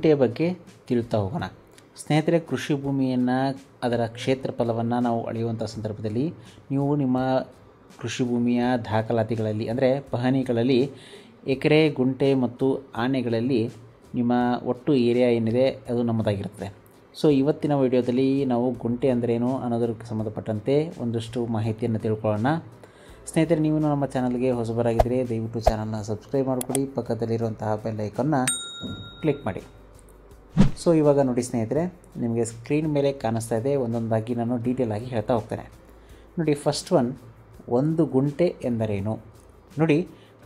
ಗುಂಟೆಯ ಬಗ್ಗೆ ತಿಳಿತಾ ಹೋಗೋಣ. ಸ್ನೇಹಿತರೆ, ಕೃಷಿ ಭೂಮಿಯನ್ನು ಅದರ ಕ್ಷೇತ್ರಫಲವನ್ನು ನಾವು ಅಳೆಯುವಂಥ ಸಂದರ್ಭದಲ್ಲಿ ನೀವು ನಿಮ್ಮ ಕೃಷಿ ಭೂಮಿಯ ದಾಖಲಾತಿಗಳಲ್ಲಿ ಅಂದರೆ ಪಹಣಿಗಳಲ್ಲಿ ಎಕರೆ, ಗುಂಟೆ ಮತ್ತು ಆನೆಗಳಲ್ಲಿ ನಿಮ್ಮ ಒಟ್ಟು ಏರಿಯಾ ಏನಿದೆ ಅದು ನಮ್ಮದಾಗಿರುತ್ತೆ. ಸೊ ಇವತ್ತಿನ ವಿಡಿಯೋದಲ್ಲಿ ನಾವು ಗುಂಟೆ ಅಂದ್ರೇನು ಅನ್ನೋದಕ್ಕೆ ಸಂಬಂಧಪಟ್ಟಂತೆ ಒಂದಷ್ಟು ಮಾಹಿತಿಯನ್ನು ತಿಳ್ಕೊಳ್ಳೋಣ. ಸ್ನೇಹಿತರೆ, ನೀವು ನಮ್ಮ ಚಾನಲ್ಗೆ ಹೊಸಬರಾಗಿದ್ದರೆ ದಯವಿಟ್ಟು ಚಾನಲ್ನ ಸಬ್ಸ್ಕ್ರೈಬ್ ಮಾಡಿಕೊಡಿ, ಪಕ್ಕದಲ್ಲಿರುವಂತಹ ಬೆಲ್ ಐಕನ್ನ ಕ್ಲಿಕ್ ಮಾಡಿ. ಸೊ ಇವಾಗ ನೋಡಿ ಸ್ನೇಹಿತರೆ, ನಿಮಗೆ ಸ್ಕ್ರೀನ್ ಮೇಲೆ ಕಾಣಿಸ್ತಾ ಇದೆ. ಒಂದೊಂದಾಗಿ ನಾನು ಡೀಟೇಲ್ ಆಗಿ ಹೇಳ್ತಾ ಹೋಗ್ತೇನೆ. ನೋಡಿ, ಫಸ್ಟ್ ಒಂದು ಗುಂಟೆ ಎಂದರೇನು? ನೋಡಿ,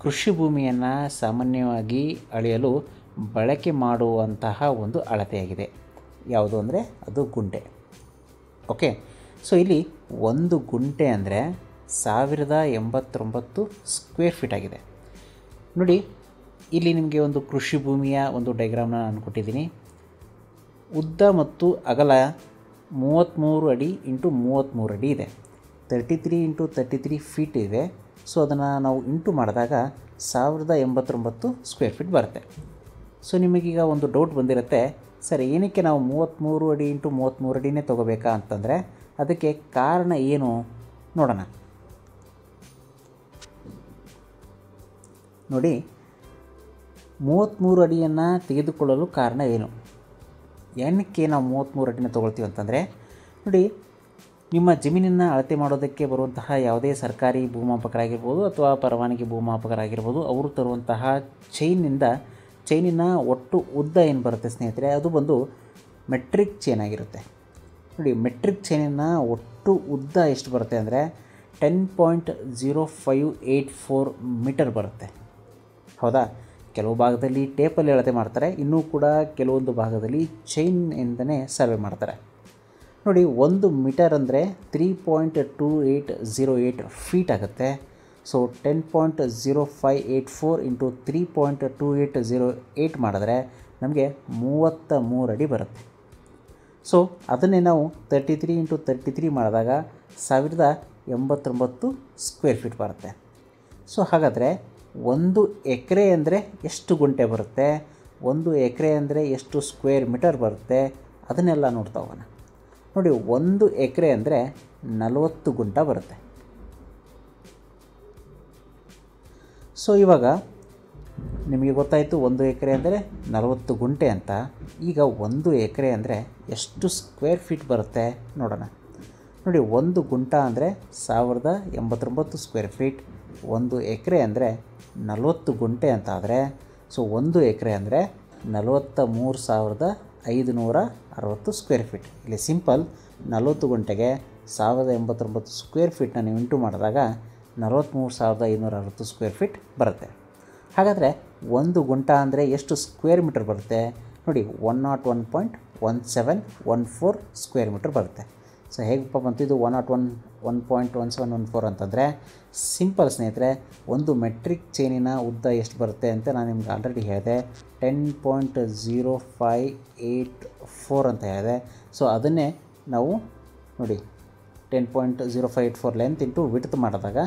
ಕೃಷಿ ಭೂಮಿಯನ್ನು ಸಾಮಾನ್ಯವಾಗಿ ಅಳೆಯಲು ಬಳಕೆ ಮಾಡುವಂತಹ ಒಂದು ಅಳತೆಯಾಗಿದೆ. ಯಾವುದು ಅಂದರೆ ಅದು ಗುಂಟೆ. ಓಕೆ, ಸೊ ಇಲ್ಲಿ ಒಂದು ಗುಂಟೆ ಅಂದರೆ 1089 ಸ್ಕ್ವೇರ್ ಫೀಟ್ ಆಗಿದೆ. ನೋಡಿ, ಇಲ್ಲಿ ನಿಮಗೆ ಒಂದು ಕೃಷಿ ಭೂಮಿಯ ಒಂದು ಡೈಗ್ರಾಮ್ನ ನಾನು ಕೊಟ್ಟಿದ್ದೀನಿ. ಉದ್ದ ಮತ್ತು ಅಗಲ 33 ಅಡಿ ಇಂಟು 33 ಅಡಿ ಇದೆ. 33 ಇಂಟು 33 ಫೀಟ್ ಇದೆ. ಸೊ ಅದನ್ನು ನಾವು ಇಂಟು ಮಾಡಿದಾಗ 1089 ಸ್ಕ್ವೇರ್ ಫೀಟ್ ಬರುತ್ತೆ. ಸೊ ನಿಮಗೀಗ ಒಂದು ಡೌಟ್ ಬಂದಿರುತ್ತೆ, ಸರ್ ಏನಕ್ಕೆ ನಾವು 33 ಅಡಿ ಇಂಟು 33 ಅಡಿನೇ ತೊಗೋಬೇಕಾ ಅಂತಂದರೆ ಅದಕ್ಕೆ ಕಾರಣ ಏನು ನೋಡೋಣ. ನೋಡಿ, 33 ಅಡಿಯನ್ನು ತೆಗೆದುಕೊಳ್ಳಲು ಕಾರಣ ಏನು? ಏನಕ್ಕೆ ನಾವು 33 ಅಡಿನ ತೊಗೊಳ್ತೀವಿ ಅಂತಂದರೆ, ನೋಡಿ, ನಿಮ್ಮ ಜಮೀನನ್ನು ಅಳತೆ ಮಾಡೋದಕ್ಕೆ ಬರುವಂತಹ ಯಾವುದೇ ಸರ್ಕಾರಿ ಭೂಮಾಪಕರಾಗಿರ್ಬೋದು ಅಥವಾ ಪರವಾನಗಿ ಭೂಮಾಪಕರಾಗಿರ್ಬೋದು, ಅವರು ತರುವಂತಹ ಚೈನಿನ ಒಟ್ಟು ಉದ್ದ ಏನು ಬರುತ್ತೆ ಸ್ನೇಹಿತರೆ, ಅದು ಬಂದು ಮೆಟ್ರಿಕ್ ಚೈನ್ ಆಗಿರುತ್ತೆ. ನೋಡಿ, ಮೆಟ್ರಿಕ್ ಚೈನಿನ ಒಟ್ಟು ಉದ್ದ ಎಷ್ಟು ಬರುತ್ತೆ ಅಂದರೆ 10.0584 ಮೀಟರ್ ಬರುತ್ತೆ. ಹೌದಾ? ಕೆಲವು ಭಾಗದಲ್ಲಿ ಟೇಪಲ್ಲಿ ಅಳತೆ ಮಾಡ್ತಾರೆ, ಇನ್ನೂ ಕೂಡ ಕೆಲವೊಂದು ಭಾಗದಲ್ಲಿ ಚೈನ್ ಇಂದನೇ ಸರ್ವೆ ಮಾಡ್ತಾರೆ. ನೋಡಿ, 1 ಮೀಟರ್ ಅಂದರೆ 3.2808 ಫೀಟ್ ಆಗುತ್ತೆ. ಸೊ 10.0584 ಇಂಟು 3.2808 ಮಾಡಿದ್ರೆ ನಮಗೆ 33 ಅಡಿ ಬರುತ್ತೆ. ಸೊ ಅದನ್ನೇ ನಾವು 33 ಇಂಟು 33 ಮಾಡಿದಾಗ 1089 ಸ್ಕ್ವೇರ್ ಫೀಟ್ ಬರುತ್ತೆ. ಸೊ ಹಾಗಾದರೆ 1 ಎಕರೆ ಅಂದರೆ ಎಷ್ಟು ಗುಂಟೆ ಬರುತ್ತೆ, 1 ಎಕರೆ ಅಂದರೆ ಎಷ್ಟು ಸ್ಕ್ವೇರ್ ಮೀಟರ್ ಬರುತ್ತೆ, ಅದನ್ನೆಲ್ಲ ನೋಡ್ತಾ ಹೋಗೋಣ. ನೋಡಿ, 1 ಎಕರೆ ಅಂದರೆ 40 ಗುಂಟ ಬರುತ್ತೆ. ಸೊ ಇವಾಗ ನಿಮಗೆ ಗೊತ್ತಾಯಿತು 1 ಎಕರೆ ಅಂದರೆ 40 ಗುಂಟೆ ಅಂತ. ಈಗ 1 ಎಕರೆ ಅಂದರೆ ಎಷ್ಟು ಸ್ಕ್ವೇರ್ ಫೀಟ್ ಬರುತ್ತೆ ನೋಡೋಣ. ನೋಡಿ, 1 ಗುಂಟ ಅಂದರೆ 1089 ಸ್ಕ್ವೇರ್ ಫೀಟ್. 1 ಎಕರೆ ಅಂದರೆ 40 ಗುಂಟೆ ಅಂತ ಆದರೆ, ಸೊ 1 ಎಕರೆ ಅಂದರೆ 43,560 ಸ್ಕ್ವೇರ್ ಫೀಟ್. ಇಲ್ಲಿ ಸಿಂಪಲ್ 40 ಗುಂಟೆಗೆ 1089 ಸ್ಕ್ವೇರ್ ಫೀಟ್ನ ನೀವು ಇಂಟು ಮಾಡಿದಾಗ 43,560 ಸ್ಕ್ವೇರ್ ಫೀಟ್ ಬರುತ್ತೆ. ಹಾಗಾದರೆ 1 ಗುಂಟ ಅಂದರೆ ಎಷ್ಟು ಸ್ಕ್ವೇರ್ ಮೀಟರ್ ಬರುತ್ತೆ ನೋಡಿ, 101.1714 ಸ್ಕ್ವೇರ್ ಮೀಟರ್ ಬರುತ್ತೆ. ಸೊ ಹೇಗಪ್ಪ ಬಂತು ಇದು 101.1714 ಅಂತಂದರೆ? ಸಿಂಪಲ್ ಸ್ನೇಹಿತರೆ, ಒಂದು ಮೆಟ್ರಿಕ್ ಚೈನಿನ ಉದ್ದ ಎಷ್ಟು ಬರುತ್ತೆ ಅಂತ ನಾನು ನಿಮ್ಗೆ ಆಲ್ರೆಡಿ ಹೇಳಿದೆ, 10.0584 ಅಂತ ಹೇಳಿದೆ. ಸೊ ಅದನ್ನೇ ನಾವು ನೋಡಿ 10.0584 ಲೆಂತ್ ಇಂಟು ವಿಡ್ತ್ ಮಾಡಿದಾಗ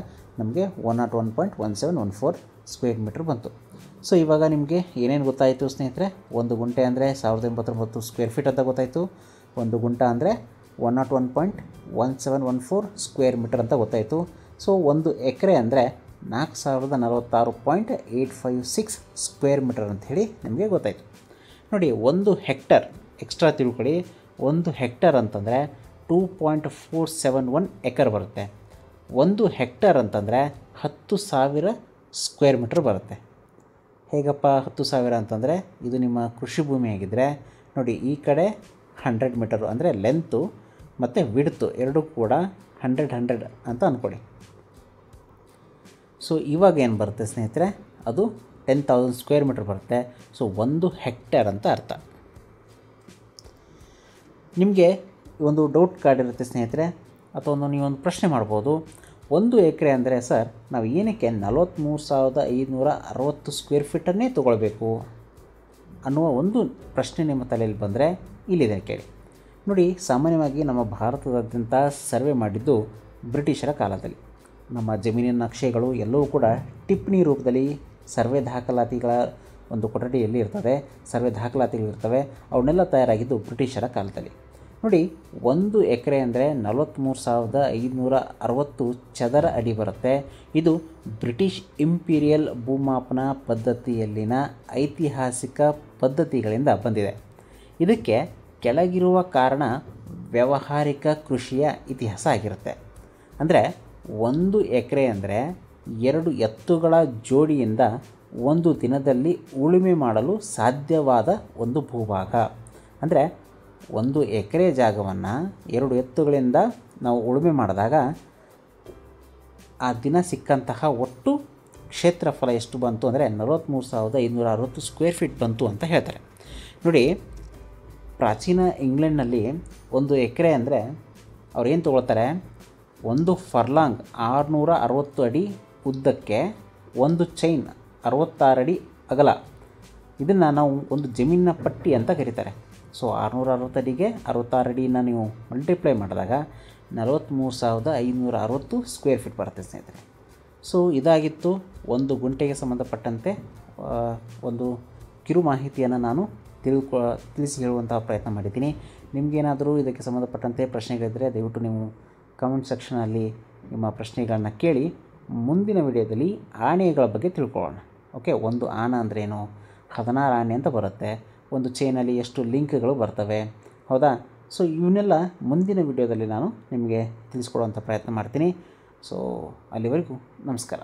ನಮಗೆ 101.1714 ಸ್ಕ್ವೇರ್ ಮೀಟರ್ ಬಂತು. ಸೊ ಇವಾಗ ನಿಮಗೆ ಏನೇನು ಗೊತ್ತಾಯಿತು ಸ್ನೇಹಿತರೆ? 1 ಗುಂಟೆ ಅಂದರೆ 1089 ಸ್ಕ್ವೇರ್ ಫೀಟ್ ಅಂತ ಗೊತ್ತಾಯಿತು. 1 ಗುಂಟ ಅಂದರೆ 101.1714 ಸ್ಕ್ವೇರ್ ಮೀಟರ್ ಅಂತ ಗೊತ್ತಾಯಿತು. ಸೊ 1 ಎಕರೆ ಅಂದರೆ 4046.856 ಸ್ಕ್ವೇರ್ ಮೀಟರ್ ಅಂಥೇಳಿ ನಿಮಗೆ ಗೊತ್ತಾಯಿತು. ನೋಡಿ, 1 ಹೆಕ್ಟರ್ ಎಕ್ಸ್ಟ್ರಾ ತಿಳ್ಕೊಳ್ಳಿ. 1 ಹೆಕ್ಟರ್ ಅಂತಂದರೆ 2.471 ಎಕರ್ ಬರುತ್ತೆ. 1 ಹೆಕ್ಟರ್ ಅಂತಂದರೆ 10,000 ಸ್ಕ್ವೇರ್ ಮೀಟರ್ ಬರುತ್ತೆ. ಹೇಗಪ್ಪ 10,000 ಅಂತಂದರೆ, ಇದು ನಿಮ್ಮ ಕೃಷಿ ಭೂಮಿ ಆಗಿದ್ದರೆ ನೋಡಿ, ಈ ಕಡೆ 100 ಮೀಟರು ಅಂದರೆ ಲೆಂತು ಮತ್ತು ವಿಡ್ತು ಎರಡೂ ಕೂಡ 100 ಅಂತ ಅಂದ್ಕೊಳ್ಳಿ. ಸೊ ಇವಾಗ ಏನು ಬರುತ್ತೆ ಸ್ನೇಹಿತರೆ, ಅದು 10,000 ಸ್ಕ್ವೇರ್ ಮೀಟರ್ ಬರುತ್ತೆ. ಸೊ 1 ಹೆಕ್ಟೇರ್ ಅಂತ ಅರ್ಥ. ನಿಮಗೆ ಒಂದು ಡೌಟ್ ಕಾಡಿರುತ್ತೆ ಸ್ನೇಹಿತರೆ, ಅಥವಾ ನೀವೊಂದು ಪ್ರಶ್ನೆ ಮಾಡ್ಬೋದು, 1 ಎಕರೆ ಅಂದರೆ ಸರ್ ನಾವು ಏನಕ್ಕೆ 43,560 ಸ್ಕ್ವೇರ್ ಫೀಟನ್ನೇ ತೊಗೊಳ್ಬೇಕು ಅನ್ನುವ ಒಂದು ಪ್ರಶ್ನೆ ನಿಮ್ಮ ತಲೆಯಲ್ಲಿ ಬಂದರೆ ಇಲ್ಲಿದೆ ಕೇಳಿ. ನೋಡಿ, ಸಾಮಾನ್ಯವಾಗಿ ನಮ್ಮ ಭಾರತದಾದ್ಯಂತ ಸರ್ವೆ ಮಾಡಿದ್ದು ಬ್ರಿಟಿಷರ ಕಾಲದಲ್ಲಿ. ನಮ್ಮ ಜಮೀನಿನ ನಕ್ಷೆಗಳು ಎಲ್ಲವೂ ಕೂಡ ಟಿಪ್ಪಣಿ ರೂಪದಲ್ಲಿ ಸರ್ವೆ ದಾಖಲಾತಿಗಳ ಒಂದು ಕೊಠಡಿಯಲ್ಲಿ ಇರ್ತದೆ, ಸರ್ವೆ ದಾಖಲಾತಿಗಳಿರ್ತವೆ. ಅವನ್ನೆಲ್ಲ ತಯಾರಾಗಿದ್ದು ಬ್ರಿಟಿಷರ ಕಾಲದಲ್ಲಿ. ನೋಡಿ, 1 ಎಕರೆ ಅಂದರೆ 43,560 ಚದರ ಅಡಿ ಬರುತ್ತೆ. ಇದು ಬ್ರಿಟಿಷ್ ಇಂಪೀರಿಯಲ್ ಭೂಮಾಪನ ಪದ್ಧತಿಯಲ್ಲಿನ ಐತಿಹಾಸಿಕ ಪದ್ಧತಿಗಳಿಂದ ಬಂದಿದೆ. ಇದಕ್ಕೆ ಕೆಳಗಿರುವ ಕಾರಣ ವ್ಯಾವಹಾರಿಕ ಕೃಷಿಯ ಇತಿಹಾಸ ಆಗಿರುತ್ತೆ. ಅಂದರೆ 1 ಎಕರೆ ಅಂದರೆ 2 ಎತ್ತುಗಳ ಜೋಡಿಯಿಂದ ಒಂದು ದಿನದಲ್ಲಿ ಉಳುಮೆ ಮಾಡಲು ಸಾಧ್ಯವಾದ ಒಂದು ಭೂಭಾಗ. ಅಂದರೆ 1 ಎಕರೆ ಜಾಗವನ್ನು 2 ಎತ್ತುಗಳಿಂದ ನಾವು ಉಳುಮೆ ಮಾಡಿದಾಗ ಆ ದಿನ ಸಿಕ್ಕಂತಹ ಒಟ್ಟು ಕ್ಷೇತ್ರಫಲ ಎಷ್ಟು ಬಂತು ಅಂದರೆ 43,560 ಸ್ಕ್ವೇರ್ ಫೀಟ್ ಬಂತು ಅಂತ ಹೇಳ್ತಾರೆ. ನೋಡಿ, ಪ್ರಾಚೀನ ಇಂಗ್ಲೆಂಡ್ನಲ್ಲಿ 1 ಎಕರೆ ಅಂದರೆ ಅವ್ರು ಏನು ತೊಗೊಳ್ತಾರೆ, 1 ಫರ್ಲಾಂಗ್ 660 ಅಡಿ ಉದ್ದಕ್ಕೆ, 1 ಚೈನ್ 66 ಅಡಿ ಅಗಲ. ಇದನ್ನು ನಾವು ಒಂದು ಜಮೀನಿನ ಪಟ್ಟಿ ಅಂತ ಕರೀತಾರೆ. ಸೊ 660 ಅಡಿಗೆ 66 ಅಡಿನ ನೀವು ಮಲ್ಟಿಪ್ಲೈ ಮಾಡಿದಾಗ 43,560 ಸ್ಕ್ವೇರ್ ಫೀಟ್ ಬರುತ್ತೆ ಸ್ನೇಹಿತರೆ. ಸೊ ಇದಾಗಿತ್ತು ಒಂದು ಗುಂಟೆಗೆ ಸಂಬಂಧಪಟ್ಟಂತೆ ಒಂದು ಕಿರು ಮಾಹಿತಿಯನ್ನು ನಾನು ತಿಳಿಸಿ ಹೇಳುವಂತಹ ಪ್ರಯತ್ನ ಮಾಡಿದ್ದೀನಿ. ನಿಮಗೇನಾದರೂ ಇದಕ್ಕೆ ಸಂಬಂಧಪಟ್ಟಂತೆ ಪ್ರಶ್ನೆಗಳಿದ್ದರೆ ದಯವಿಟ್ಟು ನೀವು ಕಮೆಂಟ್ ಸೆಕ್ಷನಲ್ಲಿ ನಿಮ್ಮ ಪ್ರಶ್ನೆಗಳನ್ನು ಕೇಳಿ. ಮುಂದಿನ ವಿಡಿಯೋದಲ್ಲಿ ಆನೆಗಳ ಬಗ್ಗೆ ತಿಳ್ಕೊಳ್ಳೋಣ. ಓಕೆ, ಒಂದು ಆನೆ ಅಂದ್ರೇನು, 16 ಆನೆ ಅಂತ ಬರುತ್ತೆ, ಒಂದು ಚೈನಲ್ಲಿ ಎಷ್ಟು ಲಿಂಕ್ಗಳು ಬರ್ತವೆ, ಹೌದಾ? ಸೊ ಇವನ್ನೆಲ್ಲ ಮುಂದಿನ ವಿಡಿಯೋದಲ್ಲಿ ನಾನು ನಿಮಗೆ ತಿಳಿಸ್ಕೊಡುವಂಥ ಪ್ರಯತ್ನ ಮಾಡ್ತೀನಿ. ಸೊ ಅಲ್ಲಿವರೆಗೂ ನಮಸ್ಕಾರ.